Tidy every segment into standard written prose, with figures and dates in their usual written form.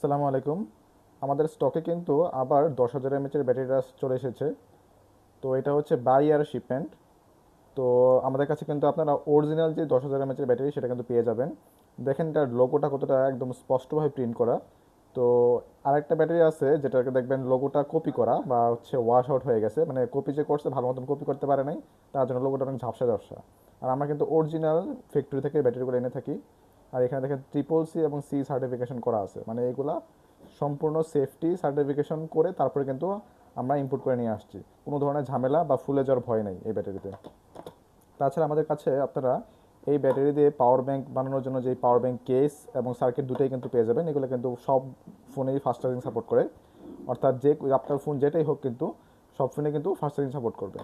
আসসালামু আলাইকুম। আমাদের স্টকে কিন্তু আবার 10,000 এমএচের ব্যাটারিটা চলে এসেছে। তো এটা হচ্ছে বাই এয়ার শিপমেন্ট। তো আমাদের কাছে কিন্তু আপনারা অরিজিনাল যে 10,000 এমএচের ব্যাটারি সেটা কিন্তু পেয়ে যাবেন। দেখেন এটার লোগোটা কতটা একদম স্পষ্টভাবে প্রিন্ট করা। তো আরেকটা ব্যাটারি আছে যেটাকে দেখবেন লোগোটা কপি করা বা হচ্ছে ওয়াশ আউট হয়ে গেছে, মানে কপি যে করছে ভালো মতন কপি করতে পারে নাই, তার জন্য লোগোটা অনেক ঝাপসা ঝাপসা। আর আমরা কিন্তু অরিজিনাল ফ্যাক্টরি থেকে ব্যাটারিগুলো এনে থাকি। আর এখানে দেখেন ট্রিপল সি এবং সি সার্টিফিকেশন করা আছে, মানে এগুলা সম্পূর্ণ সেফটি সার্টিফিকেশন করে তারপরে কিন্তু আমরা ইম্পোর্ট করে নিয়ে আসছি। কোনো ধরনের ঝামেলা বা ফুলে যাওয়ার ভয় নেই এই ব্যাটারিতে। তাছাড়া আমাদের কাছে আপনারা এই ব্যাটারি দিয়ে পাওয়ার ব্যাংক বানানোর জন্য যে পাওয়ার ব্যাংক কেস এবং সার্কিট দুটোই কিন্তু পেয়ে যাবেন। এগুলো কিন্তু সব ফোনেই ফাস্ট চার্জিং সাপোর্ট করে, অর্থাৎ যে আপনার ফোন যেটাই হোক কিন্তু সব ফোনে কিন্তু ফাস্ট চার্জিং সাপোর্ট করবে।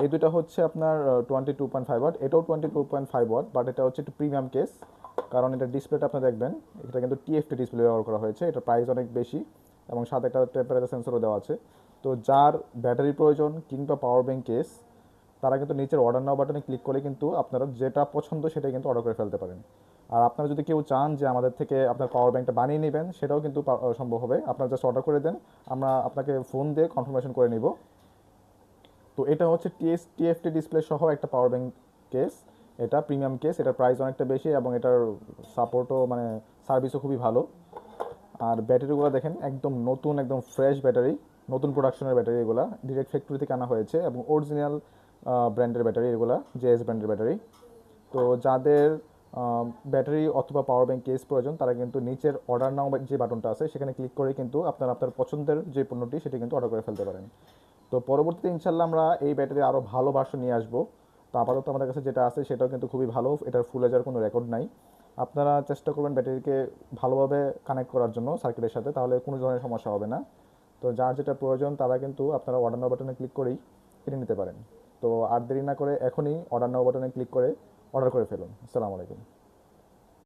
এই দুটো হচ্ছে আপনার 22.5 ওয়াট, এটাও 22.5 ওয়াট, বাট এটা হচ্ছে একটু প্রিমিয়াম কেস, কারণ এটা ডিসপ্লেটা আপনি দেখবেন এটা কিন্তু টিএফটি ডিসপ্লে ব্যবহার করা হয়েছে। এটার প্রাইস অনেক বেশি এবং সাথে একটা টেম্পারেচার সেন্সরও দেওয়া আছে। তো যার ব্যাটারি প্রয়োজন কিংবা পাওয়ার ব্যাংক কেস, তারা কিন্তু নিচের অর্ডার নাও বাটনে ক্লিক করে কিন্তু আপনারা যেটা পছন্দ সেটাই কিন্তু অর্ডার করে ফেলতে পারেন। আর আপনারা যদি কেউ চান যে আমাদের থেকে আপনার পাওয়ার ব্যাংকটা বানিয়ে নেবেন, সেটাও কিন্তু সম্ভব হবে। আপনারা জাস্ট অর্ডার করে দেন, আমরা আপনাকে ফোন দিয়ে কনফার্মেশন করে নিব। তো এটা হচ্ছে টিএফটি ডিসপ্লে সহ একটা পাওয়ার ব্যাংক কেস। এটা প্রিমিয়াম কেস, এটার প্রাইস অনেকটা বেশি এবং এটার সাপোর্টও মানে সার্ভিসও খুবই ভালো। আর ব্যাটারিগুলো দেখেন একদম নতুন, একদম ফ্রেশ ব্যাটারি, নতুন প্রোডাকশনের ব্যাটারি, এগুলো ডিরেক্ট ফ্যাক্টরি থেকে আনা হয়েছে এবং অরিজিনাল ব্র্যান্ডের ব্যাটারি, এগুলো জেএস ব্র্যান্ডের ব্যাটারি। তো যাদের ব্যাটারি অথবা পাওয়ার ব্যাংক কেস প্রয়োজন, তারা কিন্তু নিচের অর্ডার নাও যে বাটনটা আছে সেখানে ক্লিক করে কিন্তু আপনার আপনার পছন্দের যে পণ্যটি সেটি কিন্তু অর্ডার করে ফেলতে পারেন। তো পরবর্তীতে ইনশাল্লাহ আমরা এই ব্যাটারি আরও ভালো ভার্সন নিয়ে আসবো। তো আপাতত আমাদের কাছে যেটা আছে সেটাও কিন্তু খুবই ভালো, এটার ফুলে যাওয়ার কোনো রেকর্ড নাই। আপনারা চেষ্টা করবেন ব্যাটারিকে ভালোভাবে কানেক্ট করার জন্য সার্কিটের সাথে, তাহলে কোনো ধরনের সমস্যা হবে না। তো যার যেটা প্রয়োজন তারা কিন্তু আপনারা অর্ডার নাও বাটনে ক্লিক করেই কিনে নিতে পারেন। তো আর দেরি না করে এখনই অর্ডার নাও বাটনে ক্লিক করে অর্ডার করে ফেলুন। আসসালামু আলাইকুম।